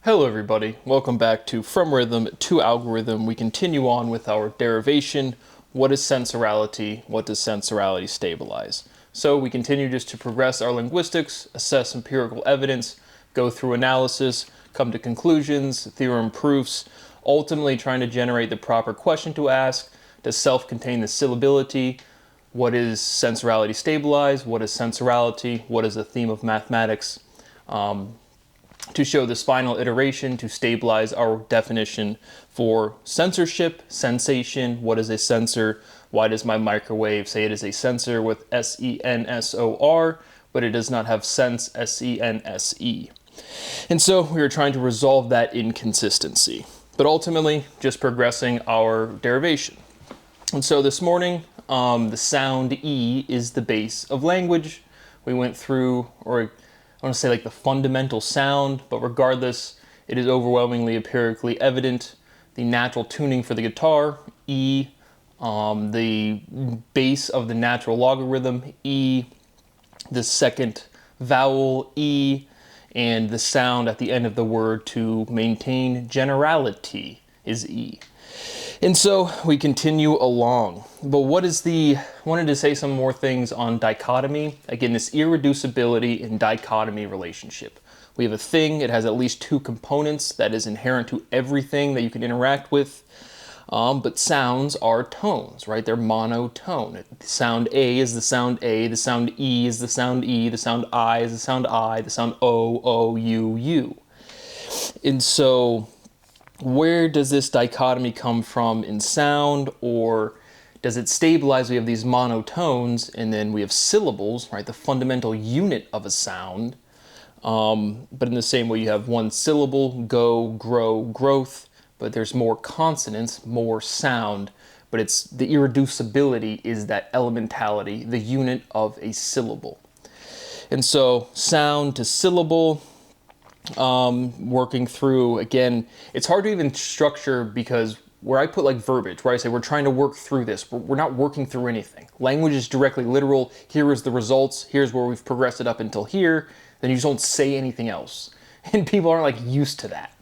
Hello everybody, welcome back to From Rhythm to Algorithm. We continue on with our derivation. What is sensorality? What does sensorality stabilize? So we continue just to progress our linguistics, assess empirical evidence, go through analysis, come to conclusions, theorem proofs, ultimately trying to generate the proper question to ask. Does self contain the syllability? What is sensorality stabilize? What is sensorality? What is the theme of mathematics? To show this final iteration to stabilize our definition for censorship, sensation. What is a sensor? Why does my microwave say it is a sensor with S-E-N-S-O-R, but it does not have sense, S-E-N-S-E? And so we are trying to resolve that inconsistency, but ultimately just progressing our derivation. And so this morning, the sound E is the base of language. We went through, or I want to say like the fundamental sound, but regardless, it is overwhelmingly empirically evident. The natural tuning for the guitar, E, the base of the natural logarithm, E, the second vowel, E, and the sound at the end of the word to maintain generality is E. And so we continue along. But wanted to say some more things on dichotomy. Again, this irreducibility and dichotomy relationship. We have a thing, it has at least two components that is inherent to everything that you can interact with. But sounds are tones, right? They're monotone. The sound A is the sound A, the sound E is the sound E, the sound I is the sound I, the sound O, O, U, U. And so where does this dichotomy come from in sound, or does it stabilize? We have these monotones, and then we have syllables, right? The fundamental unit of a sound. But in the same way, you have one syllable, go, grow, growth, but there's more consonants, more sound, but it's the irreducibility is that elementality, the unit of a syllable. And so sound to syllable, working through, again, it's hard to even structure because where I put like verbiage, where I say we're trying to work through this, we're not working through anything. Language is directly literal. Here is the results. Here's where we've progressed it up until here. Then you just don't say anything else. And people aren't like used to that.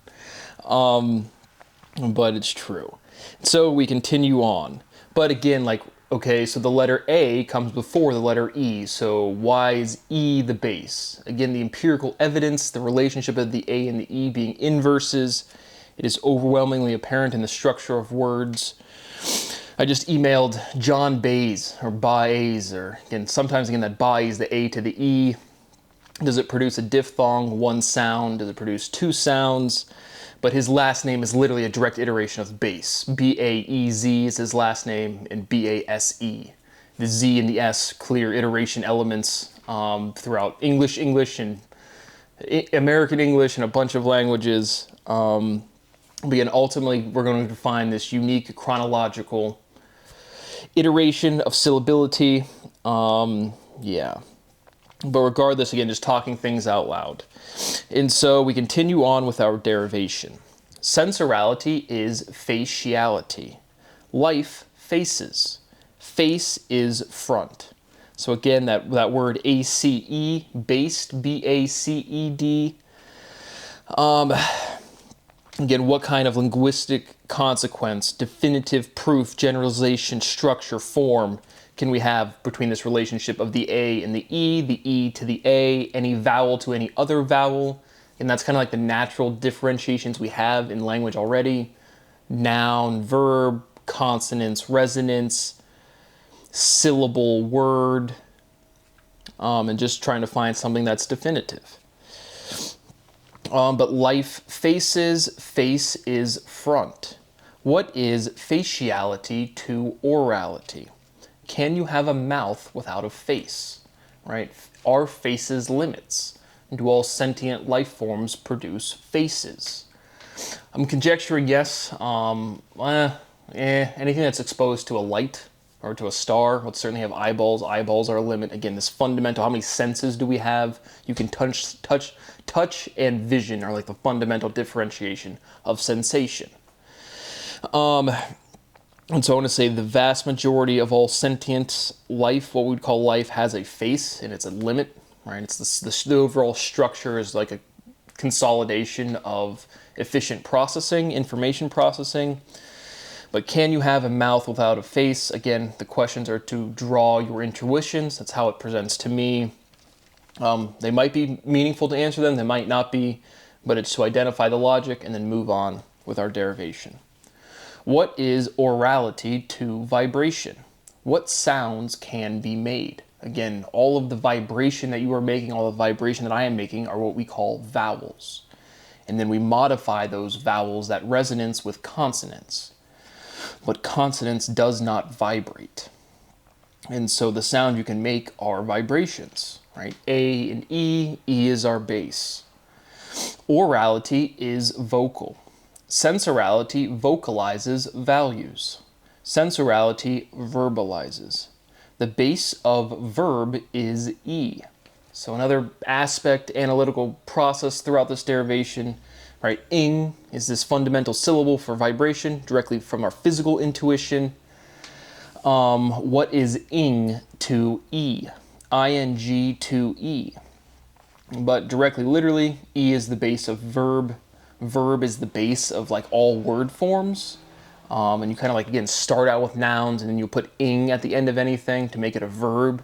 But it's true. So we continue on. But again, like, okay, so the letter A comes before the letter E, so why is E the base? Again, the empirical evidence, the relationship of the A and the E being inverses, it is overwhelmingly apparent in the structure of words. I just emailed John Bays, or Baez, or again, sometimes that Baez, the A to the E. Does it produce a diphthong, one sound? Does it produce two sounds? But his last name is literally a direct iteration of base. B-A-E-Z is his last name, and B-A-S-E. The Z and the S, clear iteration elements throughout English, and American English, and a bunch of languages. But again, ultimately, we're going to find this unique chronological iteration of syllability. Yeah. But regardless, again, just talking things out loud. And so we continue on with our derivation. Sensorality is faciality. Life faces. Face is front. So again, that word A-C-E, based, B-A-C-E-D. Again, what kind of linguistic consequence, definitive proof, generalization, structure, form can we have between this relationship of the A and the E to the A, any vowel to any other vowel? And that's kind of like the natural differentiations we have in language already. Noun, verb, consonants, resonance, syllable, word, and just trying to find something that's definitive. But life faces, face is front. What is faciality to orality? Can you have a mouth without a face, right? Are faces limits? Do all sentient life forms produce faces? I'm conjecturing yes. Anything that's exposed to a light or to a star would certainly have eyeballs. Eyeballs are a limit. Again, this fundamental, how many senses do we have? You can touch and vision are like the fundamental differentiation of sensation. And so I want to say the vast majority of all sentient life, what we'd call life, has a face, and it's a limit, right? It's the overall structure is like a consolidation of efficient processing, information processing. But can you have a mouth without a face? Again, the questions are to draw your intuitions. That's how it presents to me. They might be meaningful to answer them, they might not be, but it's to identify the logic and then move on with our derivation. What is orality to vibration? What sounds can be made? Again, all of the vibration that you are making, all the vibration that I am making are what we call vowels. And then we modify those vowels, that resonance, with consonants. But consonance does not vibrate. And so the sound you can make are vibrations, right? A and E, E is our bass. Orality is vocal. Sensorality vocalizes values. Sensorality verbalizes. The base of verb is E. So another aspect, analytical process throughout this derivation, right? Ing is this fundamental syllable for vibration, directly from our physical intuition. What is ing to E? Ing to E. But directly, literally, E is the base of verb. Verb is the base of like all word forms. And you kind of like, again, start out with nouns and then you put ing at the end of anything to make it a verb.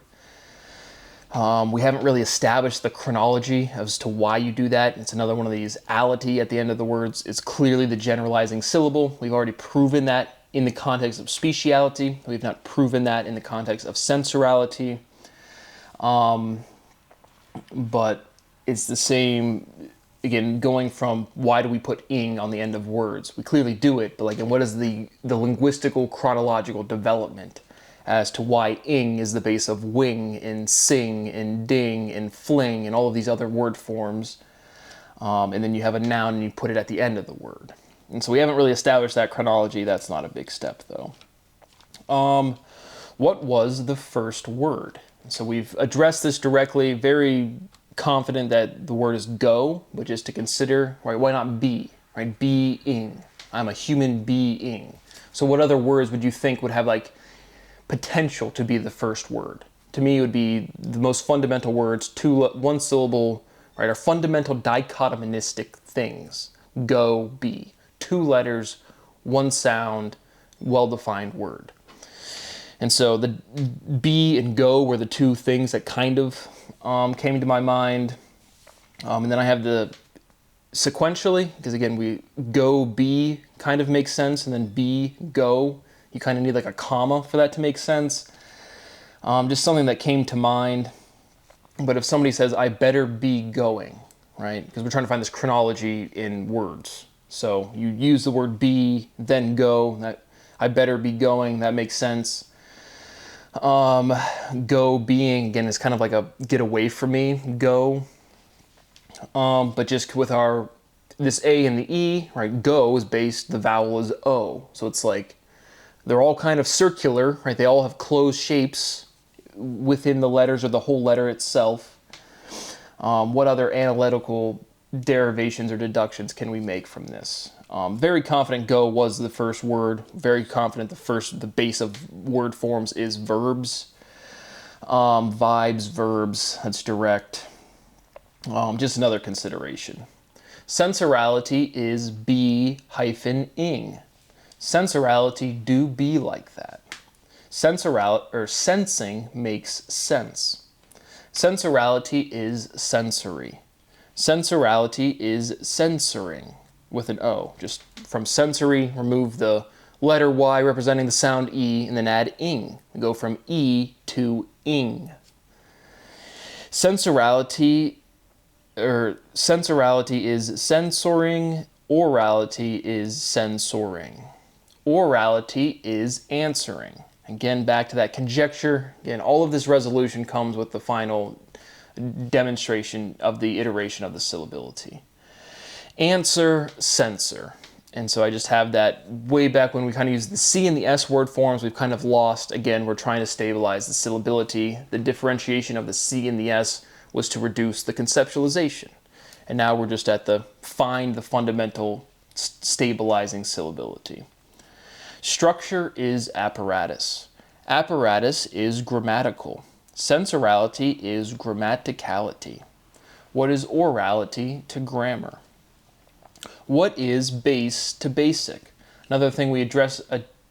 We haven't really established the chronology as to why you do that. It's another one of these. Ality at the end of the words is clearly the generalizing syllable. We've already proven that in the context of speciality. We've not proven that in the context of sensorality. But it's the same, again, going from why do we put ing on the end of words? We clearly do it, but like, and what is the linguistical chronological development as to why ing is the base of wing and sing and ding and fling and all of these other word forms. And then you have a noun and you put it at the end of the word. And so we haven't really established that chronology. That's not a big step though. What was the first word? So we've addressed this directly, very confident that the word is go, but just to consider, right, why not be, right? Being. I'm a human being. So what other words would you think would have like potential to be the first word? To me, it would be the most fundamental words, one syllable, right, are fundamental dichotomistic things. Go, be. 2 letters, 1 sound, well-defined word. And so the be and go were the 2 things that kind of came to my mind. And then I have the sequentially, because again, we go, be kind of makes sense, and then be, go. You kind of need like a comma for that to make sense. Just something that came to mind. But if somebody says, I better be going, right? Because we're trying to find this chronology in words. So you use the word be, then go. That I better be going, that makes sense. Go being, again, is kind of like a get away from me, go. But just with this A and the E, right, go is based, the vowel is O. So it's like, they're all kind of circular, right? They all have closed shapes within the letters or the whole letter itself. What other analytical derivations or deductions can we make from this? Very confident go was the first word. Very confident the base of word forms is verbs. Vibes, verbs, that's direct. Just another consideration. Sensorality is be-ing. Sensorality do be like that. Sensing makes sense. Sensorality is sensory. Sensorality is censoring with an O. Just from sensory, remove the letter Y representing the sound E, and then add ing. We go from E to ing. Sensorality is censoring. Orality is censoring. Orality is answering. Again, back to that conjecture. Again, all of this resolution comes with the final demonstration of the iteration of the syllability. Answer, censor. And so I just have that way back when we kind of used the C and the S word forms, we've kind of lost. Again, we're trying to stabilize the syllability. The differentiation of the C and the S was to reduce the conceptualization. And now we're just at find the fundamental stabilizing syllability. Structure is apparatus. Apparatus is grammatical. Sensorality is grammaticality. What is orality to grammar? What is base to basic? Another thing we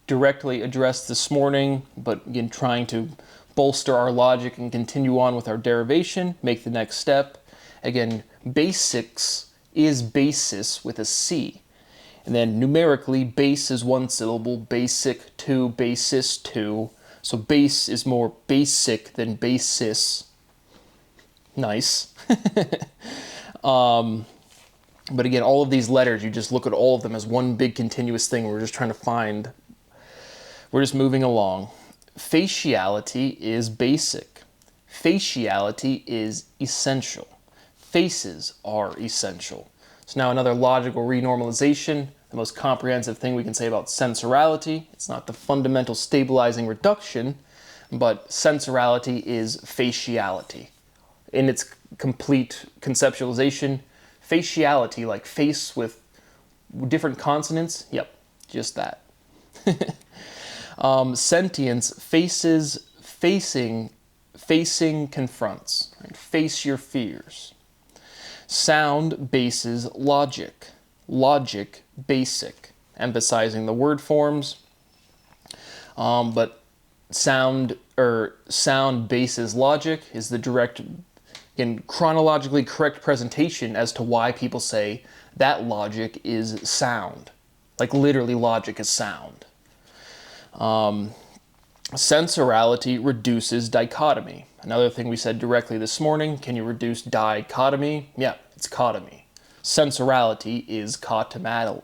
directly addressed this morning, but again, trying to bolster our logic and continue on with our derivation, make the next step. Again, basics is basis with a C. And then numerically, base is one syllable, basic to, basis to. So base is more basic than basis. Nice. But again, all of these letters, you just look at all of them as one big continuous thing. We're just trying to find, we're just moving along. Faciality is basic. Faciality is essential. Faces are essential. So now another logical renormalization, the most comprehensive thing we can say about sensorality. It's not the fundamental stabilizing reduction, but sensorality is faciality. In its complete conceptualization, faciality, like face with different consonants, yep, just that. Sentience, faces, facing confronts. Right? Face your fears. Sound, bases, logic. Logic, basic. Emphasizing the word forms, but sound bases logic is the direct, again, chronologically correct presentation as to why people say that logic is sound. Like literally logic is sound. Sensorality reduces dichotomy. Another thing we said directly this morning, can you reduce dichotomy? Yeah, it's cotomy. Sensorality is cotomality.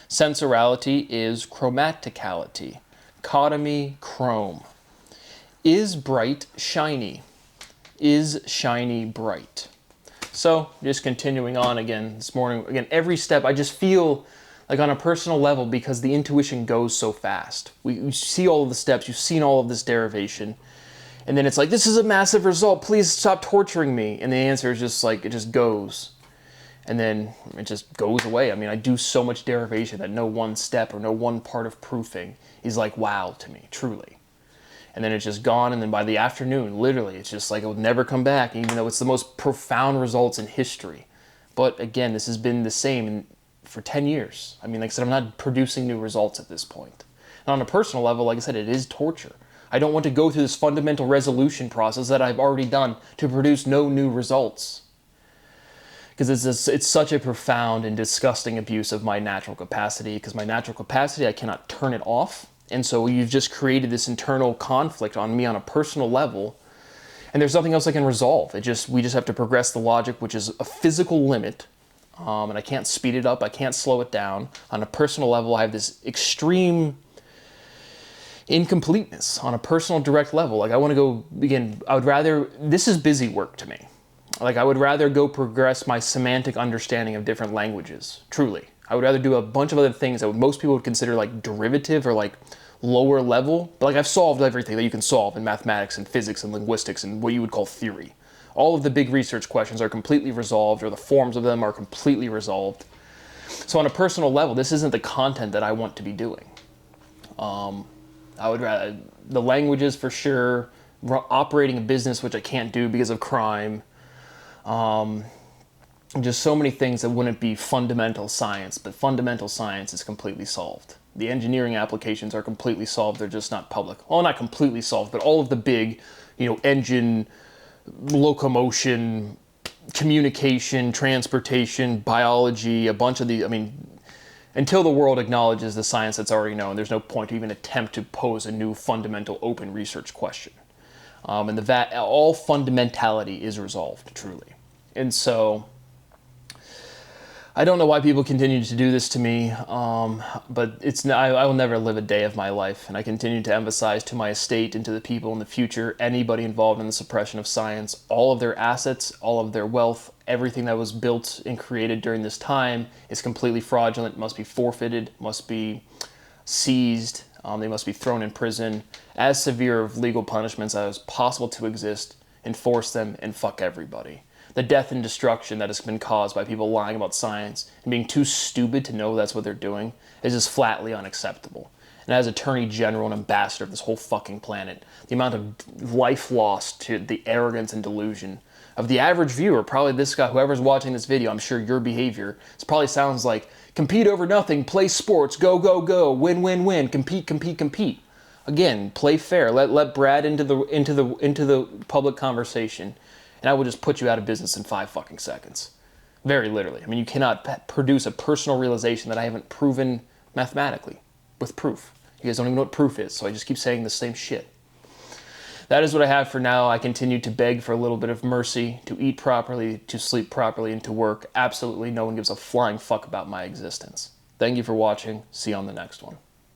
Sensorality is chromaticality. Cotomy, chrome. Is bright shiny? Is shiny bright? So just continuing on again this morning, again, every step I just feel like on a personal level, because the intuition goes so fast. We see all of the steps, you've seen all of this derivation, and then it's like, this is a massive result, please stop torturing me. And the answer is just like, it just goes. And then it just goes away. I mean, I do so much derivation that no one step or no one part of proofing is like wow to me, truly. And then it's just gone, and then by the afternoon, literally, it's just like it will never come back, even though it's the most profound results in history. But again, this has been the same for 10 years. I mean, like I said, I'm not producing new results at this point. And on a personal level, like I said, it is torture. I don't want to go through this fundamental resolution process that I've already done to produce no new results. Because it's such a profound and disgusting abuse of my natural capacity, because my natural capacity, I cannot turn it off. And so you've just created this internal conflict on me on a personal level, and there's nothing else I can resolve. We just have to progress the logic, which is a physical limit, and I can't speed it up, I can't slow it down. On a personal level, I have this extreme incompleteness on a personal direct level. Like I want to go, again, I would rather, this is busy work to me. Like I would rather go progress my semantic understanding of different languages, truly. I would rather do a bunch of other things that most people would consider like derivative or like lower level. But like I've solved everything that you can solve in mathematics and physics and linguistics and what you would call theory. All of the big research questions are completely resolved, or the forms of them are completely resolved. So on a personal level, this isn't the content that I want to be doing. I would rather, the languages for sure, operating a business, which I can't do because of crime, just so many things that wouldn't be fundamental science, but fundamental science is completely solved. The engineering applications are completely solved, they're just not public. Well, not completely solved, but all of the big, engine, locomotion, communication, transportation, biology, a bunch of the, until the world acknowledges the science that's already known, there's no point to even attempt to pose a new fundamental open research question. And all fundamentality is resolved, truly. And so, I don't know why people continue to do this to me, but I will never live a day of my life, and I continue to emphasize to my estate and to the people in the future, anybody involved in the suppression of science, all of their assets, all of their wealth, everything that was built and created during this time is completely fraudulent, must be forfeited, must be seized, they must be thrown in prison, as severe of legal punishments as possible to exist, enforce them, and fuck everybody. The death and destruction that has been caused by people lying about science and being too stupid to know that's what they're doing is just flatly unacceptable. And as Attorney General and Ambassador of this whole fucking planet, the amount of life lost to the arrogance and delusion of the average viewer, probably this guy, whoever's watching this video, I'm sure your behavior, this probably sounds like compete over nothing, play sports, go, go, go, win, win, win, compete, compete, compete. Again, play fair. Let Brad into the public conversation, and I will just put you out of business in 5 fucking seconds. Very literally. I mean, you cannot produce a personal realization that I haven't proven mathematically with proof. You guys don't even know what proof is, so I just keep saying the same shit. That is what I have for now. I continue to beg for a little bit of mercy, to eat properly, to sleep properly, and to work. Absolutely no one gives a flying fuck about my existence. Thank you for watching. See you on the next one.